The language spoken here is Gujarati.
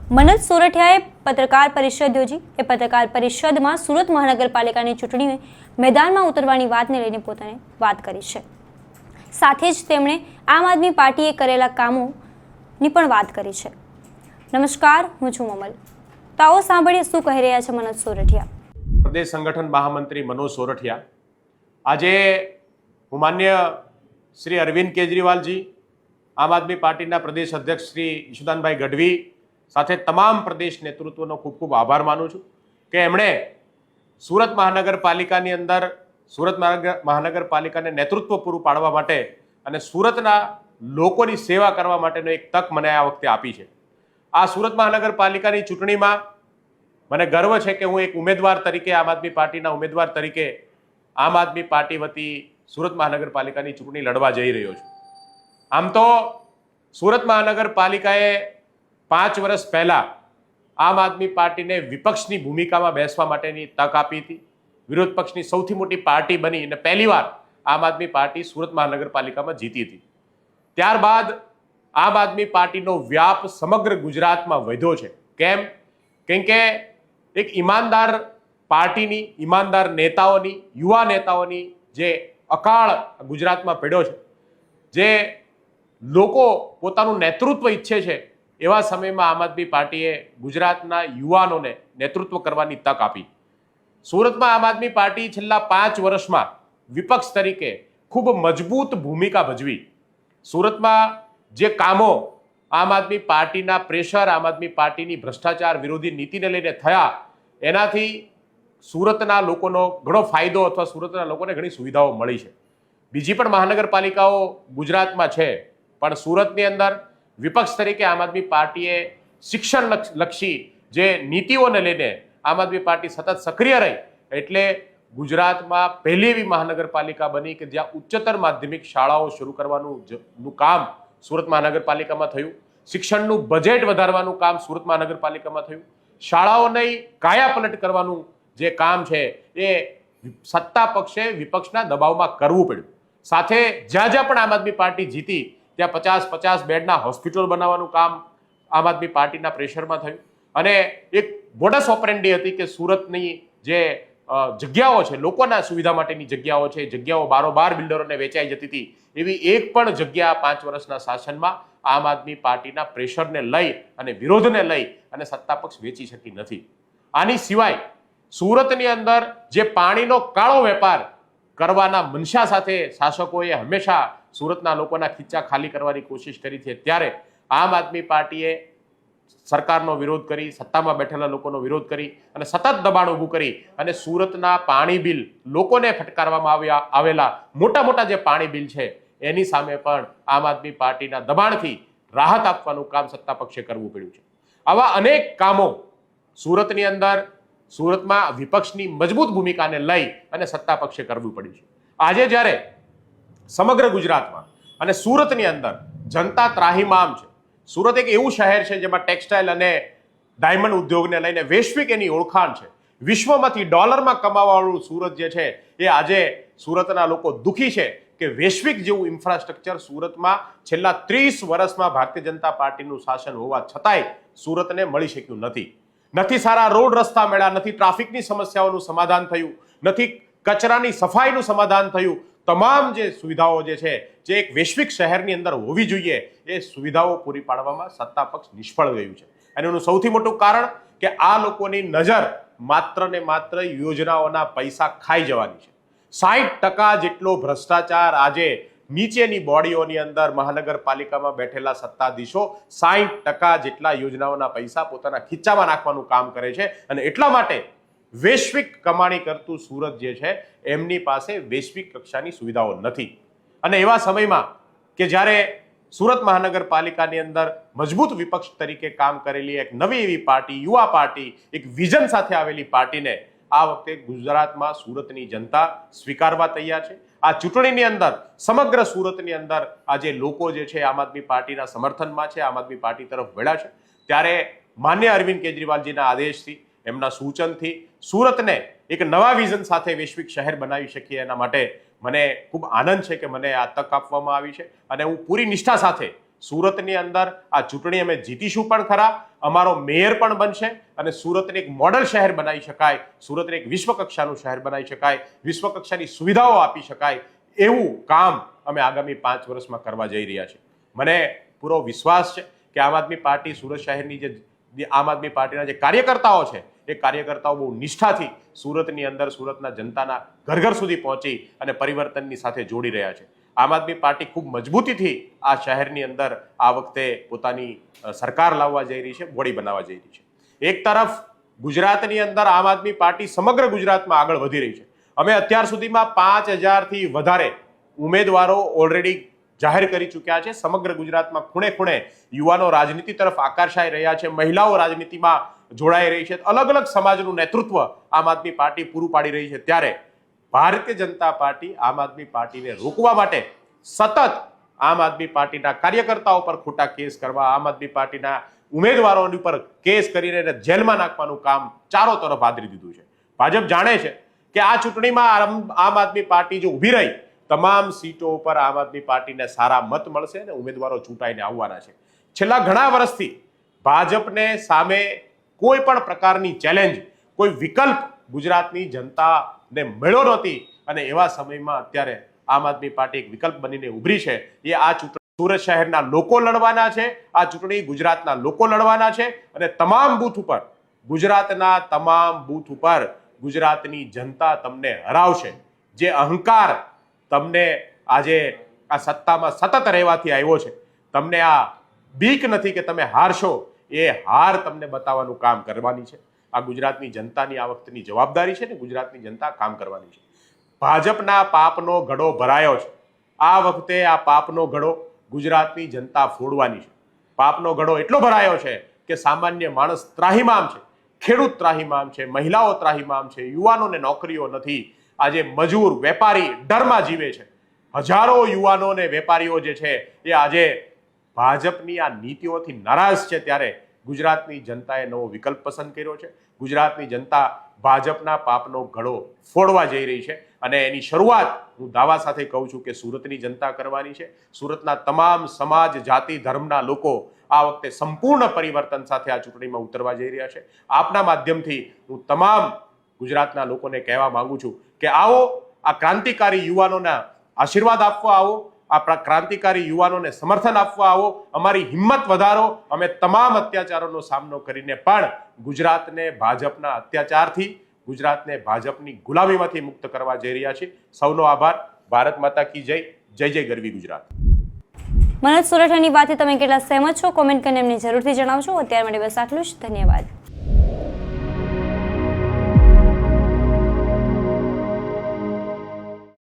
મનોજ સોરઠિયાએ પત્રકાર પરિષદ યોજી। એ પત્રકાર પરિષદમાં સુરત મહાનગરપાલિકાની ચૂંટણી મેદાનમાં ઉતરવાની વાતને લઈને પોતાને વાત કરી છે। સાથે જ તેમણે આમ આદમી પાર્ટીએ કરેલા કામોની પણ વાત કરી છે। નમસ્કાર, હું છું મમલ। તો આવો સાંભળીએ શું કહી રહ્યા છે મનોજ સોરઠિયા। પ્રદેશ સંગઠન મહામંત્રી મનોજ સોરઠિયા આજે હું માન્ય શ્રી અરવિંદ કેજરીવાલજી, આમ આદમી પાર્ટીના પ્રદેશ અધ્યક્ષ શ્રી ઈશુદાનભાઈ ગઢવી સાથે તમામ પ્રદેશ નેતૃત્વનો ખૂબ ખૂબ આભાર માનું છું કે એમણે સુરત મહાનગરપાલિકાની અંદર સુરત મહાનગરપાલિકાને નેતૃત્વ પૂરું પાડવા માટે અને સુરતના લોકોની સેવા કરવા માટેનો એક તક મને આ વખતે આપી છે। આ સુરત મહાનગરપાલિકાની ચૂંટણીમાં મને ગર્વ છે કે હું એક ઉમેદવાર તરીકે, આમ આદમી પાર્ટીના ઉમેદવાર તરીકે આમ આદમી પાર્ટી વતી સુરત મહાનગરપાલિકાની ચૂંટણી લડવા જઈ રહ્યો છું। આમ તો સુરત મહાનગરપાલિકાએ 5 વર્ષ પહેલા આમ આદમી પાર્ટીને વિપક્ષની ભૂમિકામાં બેસવા માટેની તક આપી હતી। વિરોધ પક્ષની સૌથી મોટી પાર્ટી બની અને પહેલીવાર આમ આદમી પાર્ટી સુરત મહાનગરપાલિકામાં જીતી હતી। ત્યારબાદ આમ આદમી પાર્ટીનો વ્યાપ સમગ્ર ગુજરાતમાં વધ્યો છે। કેમ? કેમ કે એક ઈમાનદાર પાર્ટીની, ઈમાનદાર નેતાઓની, યુવા નેતાઓની જે અકાળ ગુજરાતમાં પડ્યો છે, જે લોકો પોતાનું નેતૃત્વ ઈચ્છે છે, એવા સમયમાં આમ આદમી પાર્ટીએ ગુજરાતના યુવાનોને નેતૃત્વ કરવાની તક આપી। સુરતમાં આમ આદમી પાર્ટી છેલ્લા 5 વર્ષમાં વિપક્ષ તરીકે ખૂબ મજબૂત ભૂમિકા ભજવી। સુરતમાં જે કામો આમ આદમી પાર્ટીના પ્રેશર, આમ આદમી પાર્ટીની ભ્રષ્ટાચાર વિરોધી નીતિને લઈને થયા, એનાથી સુરતના લોકોનો ઘણો ફાયદો અથવા સુરતના લોકોને ઘણી સુવિધાઓ મળી છે। બીજી પણ મહાનગરપાલિકાઓ ગુજરાતમાં છે, પણ સુરતની અંદર વિપક્ષ તરીકે આમ આદમી પાર્ટીએ શિક્ષણ લક્ષી જે નીતિઓને લઈને આમ આદમી પાર્ટી સતત સક્રિય રહી, એટલે ગુજરાતમાં પહેલી એવી મહાનગરપાલિકા બની કે જ્યાં ઉચ્ચતર માધ્યમિક શાળાઓ શરૂ કરવાનું કામ સુરત મહાનગરપાલિકામાં થયું। શિક્ષણનું બજેટ વધારવાનું કામ સુરત મહાનગરપાલિકામાં થયું। શાળાઓની કાયાપલટ કરવાનું જે કામ છે એ સત્તા પક્ષે વિપક્ષના દબાવમાં કરવું પડ્યું। સાથે જ્યાં જ્યાં પણ આમ આદમી પાર્ટી જીતી ત્યાં 50 બેડના હોસ્પિટલ બનાવવાનું કામ આમ આદમી પાર્ટીના પ્રેશરમાં થયું। અને એક મોડસ ઓપરેન્ડી હતી કે સુરતની જે જગ્યાઓ છે, લોકોના સુવિધા માટેની જગ્યાઓ છે, જગ્યાઓ બારોબાર બિલ્ડરોને વેચાઈ જતી હતી, એવી એક પણ જગ્યા 5 વર્ષના શાસનમાં આમ આદમી પાર્ટીના પ્રેશરને લઈ અને વિરોધને લઈ અને સત્તા પક્ષ વેચી શકી નથી। આની સિવાય સુરતની અંદર જે પાણીનો કાળો વેપાર કરવાના મનસા સાથે શાસકોએ હંમેશા સુરતના લોકોના ખીચા ખાલી કરવાની કોશિશ કરી છે, ત્યારે આમ આદમી પાર્ટીએ સરકારનો વિરોધ કરી, સત્તામાં બેઠેલા લોકોનો વિરોધ કરી અને સતત દબાણ ઊભું કરી અને સુરતના પાણી બિલ, લોકોને ફટકારવામાં આવેલા મોટા મોટા જે પાણી બિલ છે એની સામે પણ આમ આદમી પાર્ટીના દબાણથી રાહત આપવાનું કામ સત્તા પક્ષે કરવું પડ્યું છે। આવા અનેક કામો સુરતની અંદર, સુરતમાં વિપક્ષની મજબૂત ભૂમિકાને લઈ અને સત્તા પક્ષે કરવું પડ્યું છે। આજે જ્યારે સમગ્ર ગુજરાતમાં અને સુરતની અંદર જનતા ત્રાહિમામ છે, સુરત એક એવું શહેર છે જેમાં ટેક્સટાઇલ અને ડાયમંડ ઉદ્યોગને લઈને વૈશ્વિક એની ઓળખાણ છે, વિશ્વમાંથી ડોલરમાં કમાવાવાળું સુરત જે છે એ આજે સુરતના લોકો દુઃખી છે કે વૈશ્વિક જેવું ઇન્ફ્રાસ્ટ્રક્ચર સુરતમાં છેલ્લા 30 વર્ષમાં ભારતીય જનતા પાર્ટીનું શાસન હોવા છતાંય સુરતને મળી શક્યું નથી। સારા રોડ રસ્તા મળ્યા, નથી ટ્રાફિકની સમસ્યાઓનું સમાધાન થયું, નથી કચરાની સફાઈનું સમાધાન થયું। તમામ જે સુવિધાઓ જે છે, જે એક વૈશ્વિક શહેરની અંદર હોવી જોઈએ, એ સુવિધાઓ પૂરી પાડવામાં સત્તા પક્ષ નિષ્ફળ ગયું છે। અને એનું સૌથી મોટું કારણ કે આ લોકોની નજર માત્ર ને માત્ર યોજનાઓના પૈસા ખાઈ જવાની છે। 60% જેટલો ભ્રષ્ટાચાર આજે નીચેની બોડીઓની અંદર મહાનગરપાલિકામાં બેઠેલા સત્તાધીશો 60% જેટલા યોજનાઓના પૈસા પોતાના ખીચામાં નાખવાનું કામ કરે છે। અને એટલા માટે વૈશ્વિક કમાણી કરતું સુરત જે છે એમની પાસે વૈશ્વિક કક્ષાની સુવિધાઓ નથી। અને એવા સમયમાં કે જ્યારે સુરત મહાનગરપાલિકાની અંદર મજબૂત વિપક્ષ તરીકે કામ કરેલી એક નવી એવી પાર્ટી, યુવા પાર્ટી, એક વિઝન સાથે આવેલી પાર્ટીને આ વખતે ગુજરાતમાં સુરતની જનતા સ્વીકારવા તૈયાર છે। આ ચૂંટણીની અંદર સમગ્ર સુરતની અંદર આજે લોકો જે છે આમ આદમી પાર્ટીના સમર્થનમાં છે, આમ આદમી પાર્ટી તરફ વળ્યા છે। ત્યારે માન્ય અરવિંદ કેજરીવાલજીના આદેશથી, એમના સૂચનથી સુરતને એક નવા વિઝન સાથે વૈશ્વિક શહેર બનાવી શકીએ એના માટે મને ખૂબ આનંદ છે કે મને આ તક આપવામાં આવી છે અને હું પૂરી નિષ્ઠા સાથે સુરતની અંદર આ ચૂંટણી અમે જીતીશું પણ ખરા, અમારો મેયર પણ બનશે અને સુરતને એક મોડલ શહેર બનાવી શકાય, સુરતને એક વિશ્વકક્ષાનું શહેર બનાવી શકાય, વિશ્વકક્ષાની સુવિધાઓ આપી શકાય એવું કામ અમે આગામી 5 વર્ષમાં કરવા જઈ રહ્યા છીએ. મને પૂરો વિશ્વાસ છે કે આમ આદમી પાર્ટી સુરત શહેરની જે આમ આદમી પાર્ટીના જે કાર્યકર્તાઓ છે એ કાર્યકર્તાઓ બહુ નિષ્ઠાથી સુરતની અંદર સુરતના જનતાના ઘર ઘર સુધી પહોંચી અને પરિવર્તનની સાથે જોડી રહ્યા છે. આમ આદમી પાર્ટી ખૂબ મજબૂતીથી આ શહેરની અંદર આ વખતે પોતાની સરકાર લાવવા જઈ રહી છે, બોડી બનાવવા જઈ રહી છે. એક તરફ ગુજરાતની અંદર આમ આદમી પાર્ટી સમગ્ર ગુજરાતમાં આગળ વધી રહી છે. અમે અત્યાર સુધીમાં 5000થી વધારે ઉમેદવારો ઓલરેડી જાહેર કરી ચૂક્યા છે. સમગ્ર ગુજરાતમાં ખૂણે ખૂણે યુવાનો રાજનીતિ તરફ આકર્ષાઈ રહ્યા છે, મહિલાઓ રાજનીતિમાં જોડાઈ રહી છે, અલગ અલગ સમાજનું નેતૃત્વ આમ આદમી પાર્ટી પૂરું પાડી રહી છે. ત્યારે ભારતીય જનતા પાર્ટી આમ આદમી પાર્ટીને રોકવા માટે સતત આમ આદમી પાર્ટીના કાર્યકર્તાઓ પર ખોટા કેસ કરવા, આમ આદમી પાર્ટીના ઉમેદવારોની પર કેસ કરીને એને જેલમાં નાખવાનું કામ ચારો તરફ આદરી દીધું છે. ભાજપ જાણે છે કે આ ચૂંટણીમાં આમ આદમી પાર્ટી જો ઊભી રહી, તમામ સીટો ઉપર આમ આદમી પાર્ટીને સારા મત મળશે અને ઉમેદવારો ચૂંટાઈને આવવાના છે. છેલ્લા ઘણા વર્ષથી ભાજપને સામે કોઈ પણ પ્રકારની ચેલેન્જ, કોઈ વિકલ્પ ગુજરાતની જનતાને મળ્યો નહોતી અને એવા સમયમાં અત્યારે આમ આદમી પાર્ટી એક વિકલ્પ બનીને ઉભરી છે. એ આ ચૂંટણી સુરત શહેરના લોકો લડવાના છે, આ ચૂંટણી ગુજરાતના લોકો લડવાના છે અને તમામ બૂથ ઉપર, ગુજરાતના તમામ બૂથ ઉપર ગુજરાતની જનતા તમને હરાવશે. જે અહંકાર તમને આજે આ સત્તામાં સતત રહેવાથી આવ્યો છે, તમને આ બીક નથી કે તમે હારશો, એ હાર તમને બતાવવાનું કામ કરવાની છે. આ ગુજરાતની જનતાની આ વખતની જવાબદારી છે ને ગુજરાતની જનતા કામ કરવાની છે. ભાજપના પાપનો ઘડો ભરાયો છે. આ વખતે આ પાપનો ઘડો ગુજરાતની જનતા ફોડવાની છે. પાપનો ઘડો એટલો ભરાયો છે કે સામાન્ય માણસ ત્રાહિમામ છે, ખેડૂત ત્રાહિમામ છે, મહિલાઓ ત્રાહિમામ છે, યુવાનોને નોકરીઓ નથી. આજે મજૂર, વેપારી ડરમાં જીવે છે. હજારો યુવાનો ને વેપારીઓ જે છે એ આજે ભાજપની આ નીતિઓથી નારાજ છે. ત્યારે ગુજરાતની જનતાએ નવો વિકલ્પ પસંદ કર્યો છે. ગુજરાતની જનતા ભાજપના પાપનો ઘડો ફોડવા જઈ રહી છે અને એની શરૂઆત હું દાવા સાથે કહું છું કે સુરતની જનતા કરવાની છે. સુરતના તમામ સમાજ, જાતિ, ધર્મના લોકો આ વખતે સંપૂર્ણ પરિવર્તન સાથે આ ચૂંટણીમાં ઉતરવા જઈ રહ્યા છે. આપના માધ્યમથી હું તમામ ગુજરાતના લોકોને કહેવા માંગુ છું કે આવો આ ક્રાંતિકારી યુવાનોના આશીર્વાદ આપવા આવો, આ ક્રાંતિકારી યુવાનોને સમર્થન આપવા આવો, અમારી હિંમત વધારો. અમે તમામ અત્યાચારોનો સામનો કરીને પણ ગુજરાતને ભાજપના અત્યાચારથી, ગુજરાતને ભાજપની ગુલામીમાંથી મુક્ત કરવા જઈ રહ્યા છીએ. સૌનો આભાર. ભારત માતા કી જય. જય જય ગરવી ગુજરાત. મનોજ સોરઠિયાની વાતથી તમે કેટલા સહેમત છો? કોમેન્ટ કરીને એમને જરૂરથી જણાવજો. અત્યાર માટે બસ આટલું જ. ધન્યવાદ.